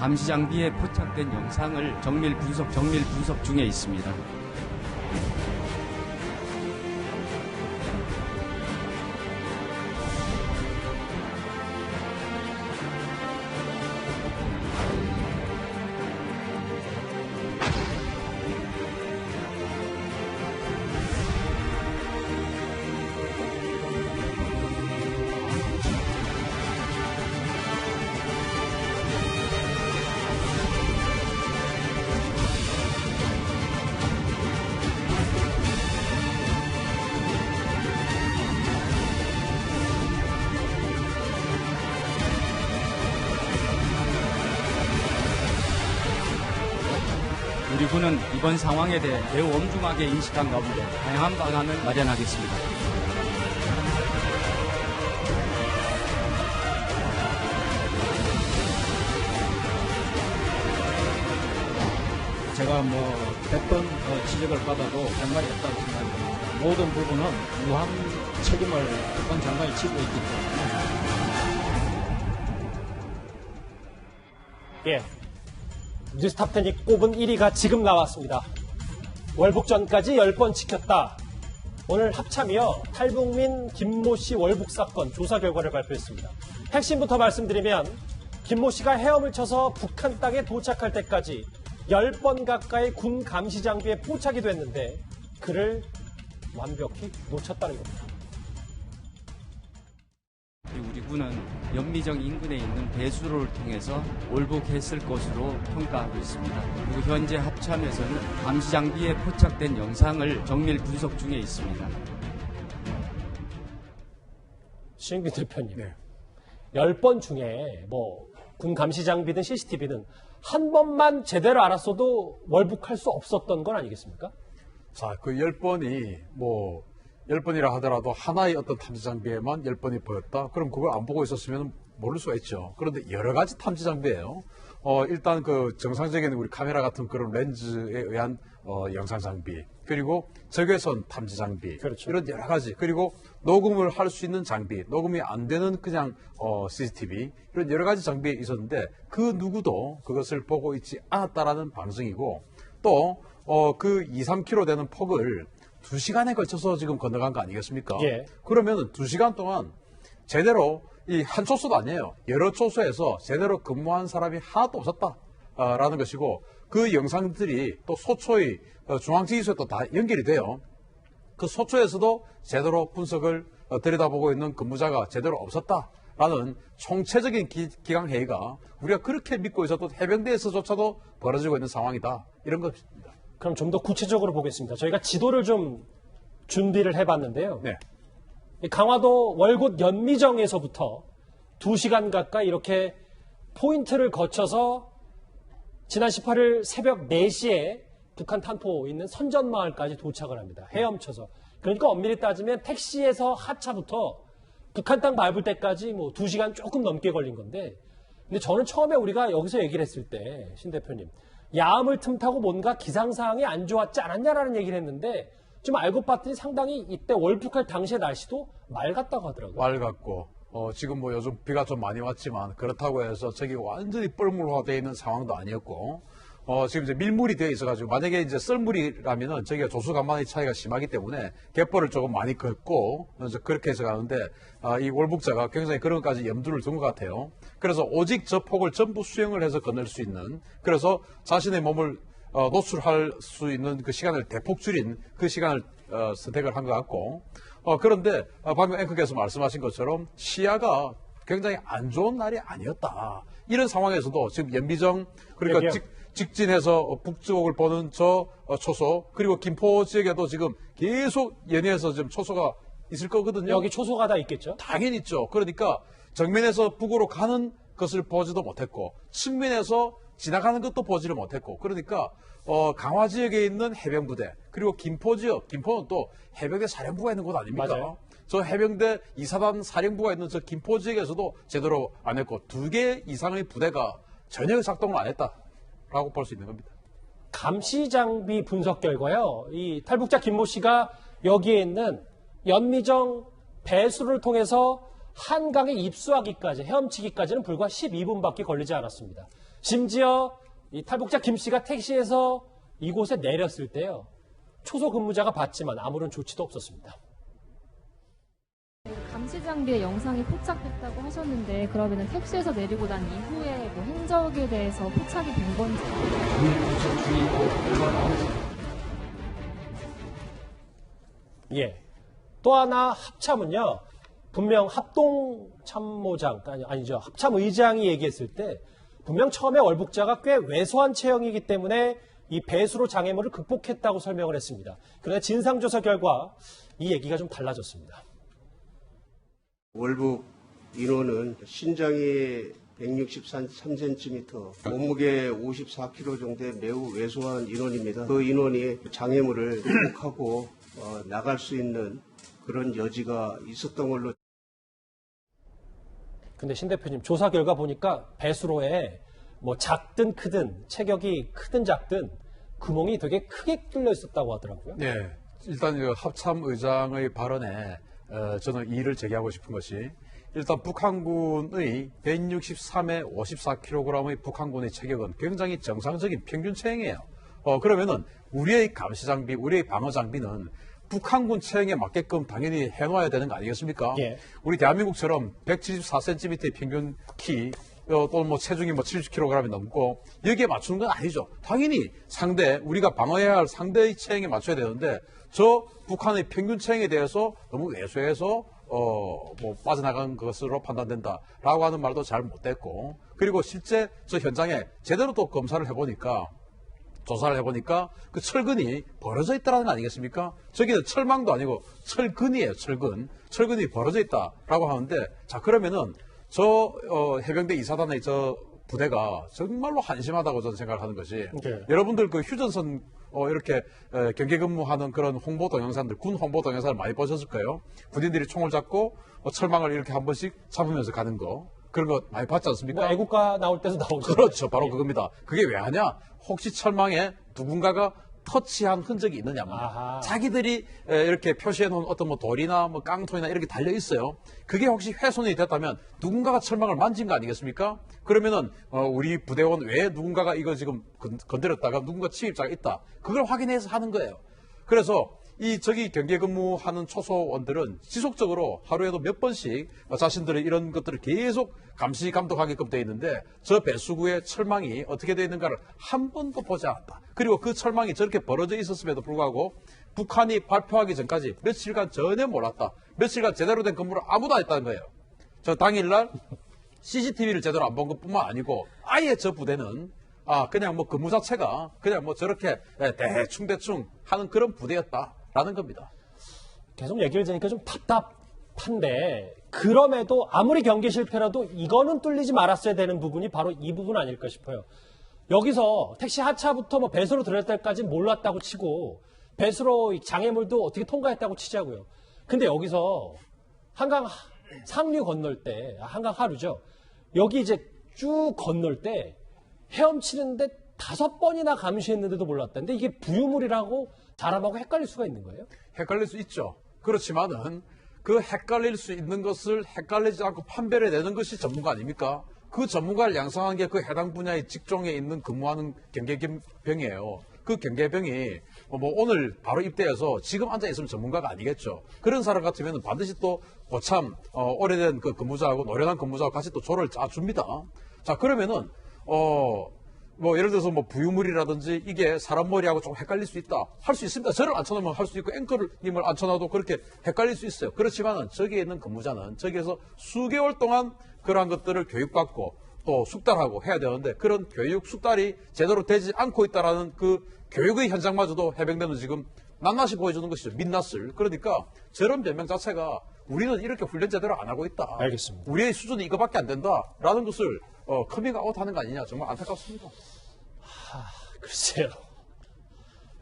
감시 장비에 포착된 영상을 정밀 분석 중에 있습니다. 우리 군은 이번 상황에 대해 매우 엄중하게 인식한 가운데 다양한 방안을 마련하겠습니다. 제가 100번 지적을 받아도 할 말이 없다고 생각합니다. 모든 부분은 무한 책임을 권 장관이 지고 있기 때문에. 예. 뉴스탑10이 꼽은 1위가 지금 나왔습니다. 월북전까지 10번 지켰다. 오늘 합참이요. 탈북민 김모 씨 월북 사건 조사 결과를 발표했습니다. 핵심부터 말씀드리면 김모 씨가 헤엄을 쳐서 북한 땅에 도착할 때까지 10번 가까이 군 감시 장비에 포착이 됐는데 그를 완벽히 놓쳤다는 겁니다. 우리 군은 연미정 인근에 있는 배수로를 통해서 월북했을 것으로 평가하고 있습니다. 그리고 현재 합참에서는 감시 장비에 포착된 영상을 정밀 분석 중에 있습니다. 신규 대표님, 네. 10번 중에 군 감시 장비든 CCTV든 한 번만 제대로 알았어도 월북할 수 없었던 건 아니겠습니까? 자, 그 10번이 10번이라 하더라도 하나의 어떤 탐지 장비에만 10번이 보였다? 그럼 그걸 안 보고 있었으면 모를 수가 있죠. 그런데 여러 가지 탐지 장비예요. 일단 그 정상적인 우리 카메라 같은 그런 렌즈에 의한 영상 장비, 그리고 적외선 탐지 장비, 그렇죠. 이런 여러 가지, 그리고 녹음을 할 수 있는 장비, 녹음이 안 되는 그냥 CCTV, 이런 여러 가지 장비에 있었는데 그 누구도 그것을 보고 있지 않았다라는 방증이고, 또 그 2, 3km 되는 폭을 2시간에 걸쳐서 지금 건너간 거 아니겠습니까? 예. 그러면 2시간 동안 제대로 이 한 초소도 아니에요. 여러 초소에서 제대로 근무한 사람이 하나도 없었다라는 것이고, 그 영상들이 또 소초의 중앙지휘소에 또 다 연결이 돼요. 그 소초에서도 제대로 분석을 들여다보고 있는 근무자가 제대로 없었다라는 총체적인 기강회의가 우리가 그렇게 믿고 있어도 해병대에서조차도 벌어지고 있는 상황이다. 이런 것입니다. 그럼 좀 더 구체적으로 보겠습니다. 저희가 지도를 좀 준비를 해봤는데요. 네. 강화도 월곶 연미정에서부터 2시간 가까이 이렇게 포인트를 거쳐서 지난 18일 새벽 4시에 북한 탄포 있는 선전마을까지 도착을 합니다. 헤엄쳐서. 그러니까 엄밀히 따지면 택시에서 하차부터 북한 땅 밟을 때까지 2시간 조금 넘게 걸린 건데, 근데 저는 처음에 우리가 여기서 얘기를 했을 때, 신 대표님, 야암을 틈타고 뭔가 기상사항이 안 좋았지 않았냐라는 얘기를 했는데, 좀 알고 봤더니 상당히 이때 월북할 당시의 날씨도 맑았다고 하더라고요. 맑았고, 지금 요즘 비가 좀 많이 왔지만, 그렇다고 해서 저기 완전히 뻘물화되어 있는 상황도 아니었고, 지금 이제 밀물이 되어 있어가지고, 만약에 이제 썰물이라면은 저기가 조수간만의 차이가 심하기 때문에 갯벌을 조금 많이 걷고, 그렇게 해서 가는데, 이 월북자가 굉장히 그런 것까지 염두를 둔 것 같아요. 그래서 오직 저 폭을 전부 수영을 해서 건널 수 있는, 그래서 자신의 몸을 노출할 수 있는 그 시간을 대폭 줄인 그 시간을 선택을 한 것 같고, 그런데 방금 앵커께서 말씀하신 것처럼 시야가 굉장히 안 좋은 날이 아니었다. 이런 상황에서도 지금 연미정, 그러니까 직진해서 북쪽을 보는 저 초소, 그리고 김포 지역에도 지금 계속 연이어서 지금 초소가 있을 거거든요. 여기 초소가 다 있겠죠? 당연히 있죠. 그러니까 정면에서 북으로 가는 것을 보지도 못했고, 측면에서 지나가는 것도 보지를 못했고, 그러니까 강화 지역에 있는 해병부대, 그리고 김포 지역, 김포는 또 해병대 사령부가 있는 곳 아닙니까? 맞아요. 저 해병대 2사단 사령부가 있는 저 김포 지역에서도 제대로 안 했고, 2개 이상의 부대가 전혀 작동을 안 했다라고 볼 수 있는 겁니다. 감시 장비 분석 결과요. 이 탈북자 김모 씨가 여기에 있는 연미정 배수를 통해서 한강에 입수하기까지, 헤엄치기까지는 불과 12분밖에 걸리지 않았습니다. 심지어 이 탈북자 김 씨가 택시에서 이곳에 내렸을 때요. 초소 근무자가 봤지만 아무런 조치도 없었습니다. 감시 장비에 영상이 포착됐다고 하셨는데 그러면 택시에서 내리고 난 이후에 뭐 행적에 대해서 포착이 된 건지. 예. 또 하나 합참은요. 분명 합동참모장 아니죠. 합참의장이 얘기했을 때 분명 처음에 월북자가 꽤 왜소한 체형이기 때문에 이 배수로 장애물을 극복했다고 설명을 했습니다. 그러나 진상조사 결과 이 얘기가 좀 달라졌습니다. 월북 인원은 신장이 163cm, 몸무게 54kg 정도의 매우 왜소한 인원입니다. 그 인원이 장애물을 극복하고 나갈 수 있는 그런 여지가 있었던 걸로. 근데 신 대표님 조사 결과 보니까 배수로에 뭐 작든 크든 체격이 크든 작든 구멍이 되게 크게 뚫려 있었다고 하더라고요. 네, 일단 그 합참 의장의 발언에 저는 이의를 제기하고 싶은 것이 일단 북한군의 163에 54kg의 북한군의 체격은 굉장히 정상적인 평균 체형이에요. 그러면은 우리의 감시 장비, 우리의 방어 장비는 북한군 체형에 맞게끔 당연히 해놓아야 되는 거 아니겠습니까? 예. 우리 대한민국처럼 174cm의 평균 키, 또 뭐 체중이 뭐 70kg이 넘고 여기에 맞추는 건 아니죠. 당연히 우리가 방어해야 할 상대의 체형에 맞춰야 되는데 저 북한의 평균 체형에 대해서 너무 왜소해서 뭐 빠져나간 것으로 판단된다라고 하는 말도 잘 못됐고, 그리고 실제 저 현장에 제대로 또 조사를 해보니까 그 철근이 벌어져 있다는 거 아니겠습니까? 저기는 철망도 아니고 철근이에요, 철근. 철근이 벌어져 있다라고 하는데, 자, 그러면은 저 해병대 이사단의 저 부대가 정말로 한심하다고 저는 생각을 하는 것이, 네. 여러분들 그 휴전선 이렇게 경계 근무하는 그런 홍보 동영상들, 군 홍보 동영상을 많이 보셨을 거예요. 군인들이 총을 잡고 철망을 이렇게 한 번씩 잡으면서 가는 거, 그런 거 많이 봤지 않습니까? 뭐 애국가 나올 때도 나오죠. 그렇죠. 바로 그겁니다. 그게 왜 하냐? 혹시 철망에 누군가가 터치한 흔적이 있느냐면, 아하. 자기들이 이렇게 표시해 놓은 어떤 뭐 돌이나 뭐 깡통이나 이렇게 달려 있어요. 그게 혹시 훼손이 됐다면 누군가가 철망을 만진 거 아니겠습니까? 그러면은 우리 부대원 외에 누군가가 이거 지금 건드렸다가 누군가 침입자가 있다, 그걸 확인해서 하는 거예요. 그래서 저기 경계 근무하는 초소원들은 지속적으로 하루에도 몇 번씩 자신들의 이런 것들을 계속 감시 감독하게끔 되어 있는데, 저 배수구의 철망이 어떻게 되어 있는가를 한 번도 보지 않았다. 그리고 그 철망이 저렇게 벌어져 있었음에도 불구하고 북한이 발표하기 전까지 며칠간 전혀 몰랐다. 며칠간 제대로 된 근무를 아무도 안 했다는 거예요. 저 당일날 CCTV를 제대로 안 본 것뿐만 아니고 아예 저 부대는 그냥 뭐 근무 자체가 그냥 뭐 저렇게 대충 하는 그런 부대였다라는 겁니다. 계속 얘기를 들으니까 좀 답답한데, 그럼에도 아무리 경기 실패라도 이거는 뚫리지 말았어야 되는 부분이 바로 이 부분 아닐까 싶어요. 여기서 택시 하차부터 뭐 배수로 들어갈 때까지는 몰랐다고 치고, 배수로 장애물도 어떻게 통과했다고 치자고요. 근데 여기서 한강 상류 건널 때, 한강 하류죠. 여기 이제 쭉 건널 때 헤엄치는데 5번이나 감시했는데도 몰랐다는데, 이게 부유물이라고 사람하고 헷갈릴 수가 있는 거예요? 헷갈릴 수 있죠. 그렇지만은 그 헷갈릴 수 있는 것을 헷갈리지 않고 판별해 내는 것이 전문가 아닙니까? 그 전문가를 양성한 게 그 해당 분야의 직종에 있는 근무하는 경계병이에요. 그 경계병이 뭐 오늘 바로 입대해서 지금 앉아 있으면 전문가가 아니겠죠. 그런 사람 같으면 반드시 또 고참 오래된 그 근무자하고 노련한 근무자하고 같이 또 조를 짜줍니다. 자, 그러면은 뭐 예를 들어서 뭐 부유물이라든지 이게 사람 머리하고 좀 헷갈릴 수 있다, 할 수 있습니다. 저를 앉혀놓으면 할 수 있고 앵커님을 앉혀놔도 그렇게 헷갈릴 수 있어요. 그렇지만은 저기에 있는 근무자는 저기에서 수개월 동안 그러한 것들을 교육받고 또 숙달하고 해야 되는데, 그런 교육 숙달이 제대로 되지 않고 있다라는 그 교육의 현장마저도 해병대는 지금 낱낱이 보여주는 것이죠. 민낯을. 그러니까 저런 변명 자체가 우리는 이렇게 훈련 제대로 안 하고 있다, 알겠습니다. 우리의 수준이 이거밖에 안 된다라는 것을 커밍아웃 하는 거 아니냐, 정말 안타깝습니다. 글쎄요.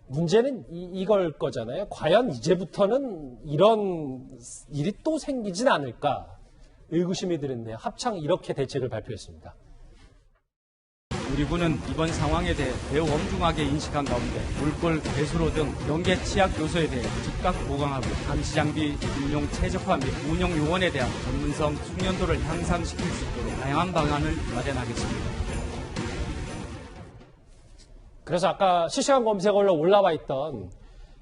문제는 이걸 거잖아요. 과연 이제부터는 이런 일이 또 생기진 않을까 의구심이 드는데요. 합창 이렇게 대책을 발표했습니다. 우리 군은 이번 상황에 대해 매우 엄중하게 인식한 가운데 물골, 배수로 등 경계 취약 요소에 대해 즉각 보강하고 감시 장비 인용 최적화 및 운영 요원에 대한 전문성, 숙련도를 향상시킬 수 있도록 다양한 방안을 마련하겠습니다. 그래서 아까 실시간 검색어로 올라와 있던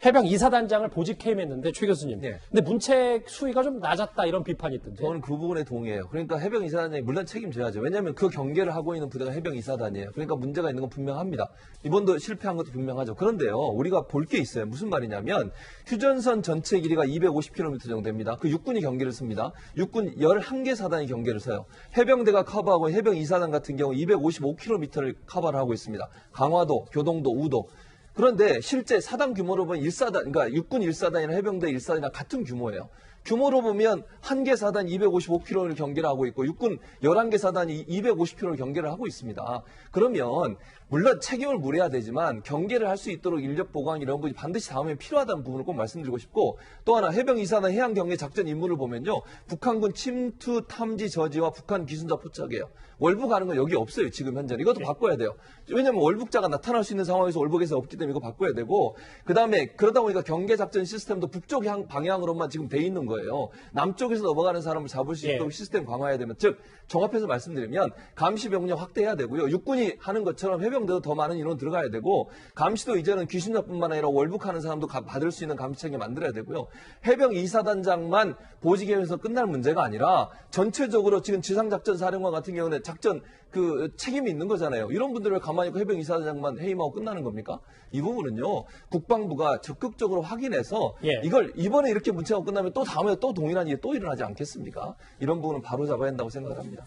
해병 이사단장을 보직 해임했는데 최 교수님. 네. 근데 문책 수위가 좀 낮았다 이런 비판이 있던데. 저는 그 부분에 동의해요. 그러니까 해병 이사단이 물론 책임져야죠. 왜냐하면 그 경계를 하고 있는 부대가 해병 이사단이에요. 그러니까 문제가 있는 건 분명합니다. 이번도 실패한 것도 분명하죠. 그런데요, 우리가 볼 게 있어요. 무슨 말이냐면 휴전선 전체 길이가 250km 정도 됩니다. 그 육군이 경계를 씁니다. 육군 11개 사단이 경계를 서요. 해병대가 커버하고 해병 이사단 같은 경우 255km를 커버를 하고 있습니다. 강화도, 교동도, 우도. 그런데 실제 사단 규모로 보면 1사단, 그러니까 육군 1사단이나 해병대 1사단이나 같은 규모예요. 규모로 보면 한 개 사단 255km를 경계를 하고 있고 육군 11개 사단이 250km를 경계를 하고 있습니다. 그러면 물론 책임을 물어야 되지만 경계를 할 수 있도록 인력 보강 이런 부분이 반드시 다음에 필요하다는 부분을 꼭 말씀드리고 싶고, 또 하나 해병 이사단 해양 경계 작전 임무를 보면요, 북한군 침투 탐지 저지와 북한 기순자 포착이에요. 월북 하는 건 여기 없어요. 지금 현재 이것도 바꿔야 돼요. 왜냐하면 월북자가 나타날 수 있는 상황에서 월북에서 없기 때문에 이거 바꿔야 되고, 그 다음에 그러다 보니까 경계 작전 시스템도 북쪽 방향으로만 지금 돼 있는 거예요. 남쪽에서 넘어가는 사람을 잡을 수 있도록 시스템 강화해야 되면, 즉 종합해서 말씀드리면 감시 병력 확대해야 되고요. 육군이 하는 것처럼 해병대도 더 많은 인원 들어가야 되고, 감시도 이제는 귀순자뿐만 아니라 월북하는 사람도 받을 수 있는 감시 체계 만들어야 되고요. 해병 이사단장만 보직해서 끝날 문제가 아니라 전체적으로 지금 지상작전 사령관 같은 경우는 작전 그 책임이 있는 거잖아요. 이런 분들을 가만히 있고 해병 이사단장만 해임하고 끝나는 겁니까? 이 부분은요, 국방부가 적극적으로 확인해서 이걸 이번에 이렇게 문체하고 끝나면 또 다음에 또 동일한 일이 또 일어나지 않겠습니까? 이런 부분은 바로 잡아야 한다고 생각을 합니다.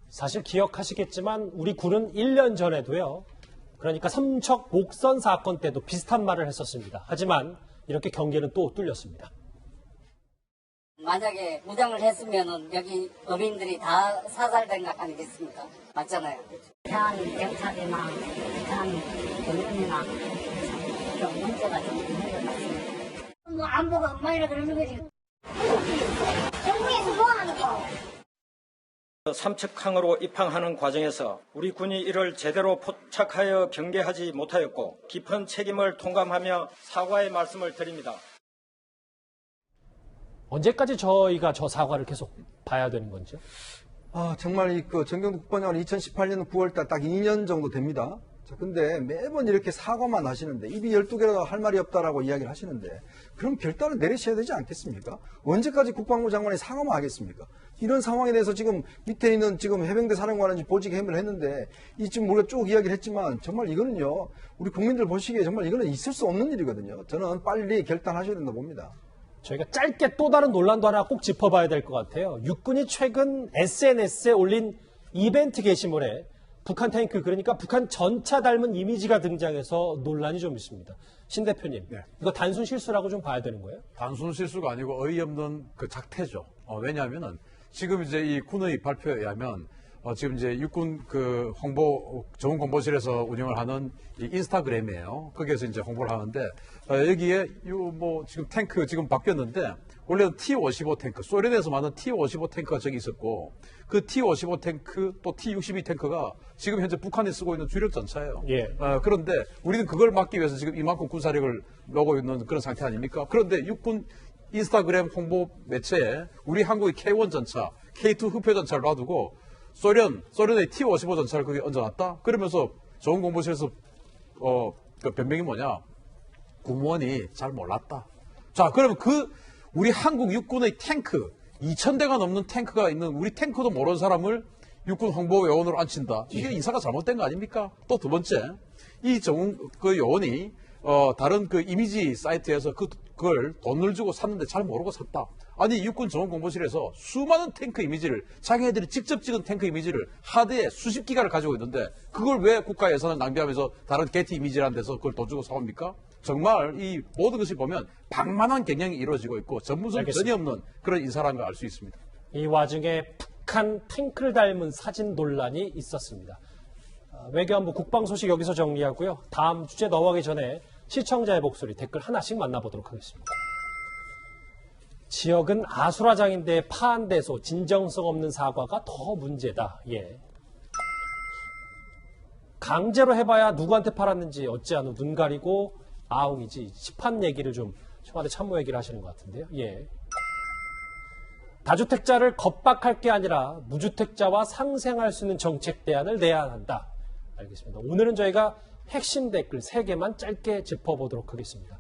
사실 기억하시겠지만 우리 군은 1년 전에도요, 그러니까 삼척 목선 사건 때도 비슷한 말을 했었습니다. 하지만 이렇게 경계는 또 뚫렸습니다. 만약에 무장을 했으면은 여기 어민들이 다 사살된 거 아니겠습니까? 맞잖아요. 이상한 경찰이나 이상한 경찰이나 좀 문제가 좀 있는 것 같습니다. 뭐 안보가 엉망이라 그러는 거지. 정부에서 뭐 하는 거? 삼척항으로 입항하는 과정에서 우리 군이 이를 제대로 포착하여 경계하지 못하였고 깊은 책임을 통감하며 사과의 말씀을 드립니다. 언제까지 저희가 저 사과를 계속 봐야 되는 건지요? 정말 그 정경도 국방장관은 2018년 9월달 딱 2년 정도 됩니다. 자, 근데 매번 이렇게 사과만 하시는데, 입이 12개라도 할 말이 없다라고 이야기를 하시는데, 그럼 결단을 내리셔야 되지 않겠습니까? 언제까지 국방부 장관이 사과만 하겠습니까? 이런 상황에 대해서 지금 밑에 있는 지금 해병대 사령관은 보직 해임을 했는데, 이 지금 우리가 쭉 이야기를 했지만, 정말 이거는요, 우리 국민들 보시기에 정말 이거는 있을 수 없는 일이거든요. 저는 빨리 결단하셔야 된다고 봅니다. 저희가 짧게 또 다른 논란도 하나 꼭 짚어봐야 될 것 같아요. 육군이 최근 SNS에 올린 이벤트 게시물에 북한 탱크, 그러니까 북한 전차 닮은 이미지가 등장해서 논란이 좀 있습니다. 신 대표님, 이거 단순 실수라고 좀 봐야 되는 거예요? 단순 실수가 아니고 어이없는 그 작태죠. 왜냐하면은 지금 이제 이 군의 발표에 의하면 지금 이제 육군 그 전문 공보실에서 운영을 하는 이 인스타그램이에요. 거기에서 이제 홍보를 하는데, 여기에 지금 탱크 지금 바뀌었는데, 원래는 T-55 탱크, 소련에서 만든 T-55 탱크가 저기 있었고, 그 T-55 탱크 또 T-62 탱크가 지금 현재 북한이 쓰고 있는 주력 전차예요. 그런데 우리는 그걸 막기 위해서 지금 이만큼 군사력을 넣고 있는 그런 상태 아닙니까? 그런데 육군 인스타그램 홍보 매체에 우리 한국의 K1 전차, K2 흡표 전차를 놔두고 소련의 T-55 전차를 거기에 얹어놨다? 그러면서 좋은 공보실에서 그 변명이 뭐냐? 군무원이 잘 몰랐다. 자, 그러면 우리 한국 육군의 탱크, 2,000대가 넘는 탱크가 있는 우리 탱크도 모르는 사람을 육군 홍보 요원으로 앉힌다. 이게 인사가 잘못된 거 아닙니까? 또 두 번째, 이 그 요원이 다른 그 이미지 사이트에서 그걸 돈을 주고 샀는데 잘 모르고 샀다. 아니, 육군 전문공보실에서 수많은 탱크 이미지를, 자기네들이 직접 찍은 탱크 이미지를 하드에 수십 기가를 가지고 있는데, 그걸 왜 국가 예산을 낭비하면서 다른 게티 이미지라는 데서 그걸 돈 주고 사옵니까? 정말 이 모든 것을 보면 방만한 경영이 이루어지고 있고 전문성 전혀 없는 그런 인사라는 걸 알 수 있습니다. 이 와중에 북한 탱크를 닮은 사진 논란이 있었습니다. 외교안보 국방 소식 여기서 정리하고요. 다음 주제 넘어가기 전에 시청자의 목소리 댓글 하나씩 만나보도록 하겠습니다. 지역은 아수라장인데 파한대소, 진정성 없는 사과가 더 문제다. 강제로 해봐야 누구한테 팔았는지 어찌하노 눈 가리고 아웅이지. 시판 얘기를 좀 청와대 참모 얘기를 하시는 것 같은데요. 다주택자를 겁박할 게 아니라 무주택자와 상생할 수 있는 정책 대안을 내야 한다. 알겠습니다. 오늘은 저희가 핵심 댓글 3개만 짧게 짚어보도록 하겠습니다.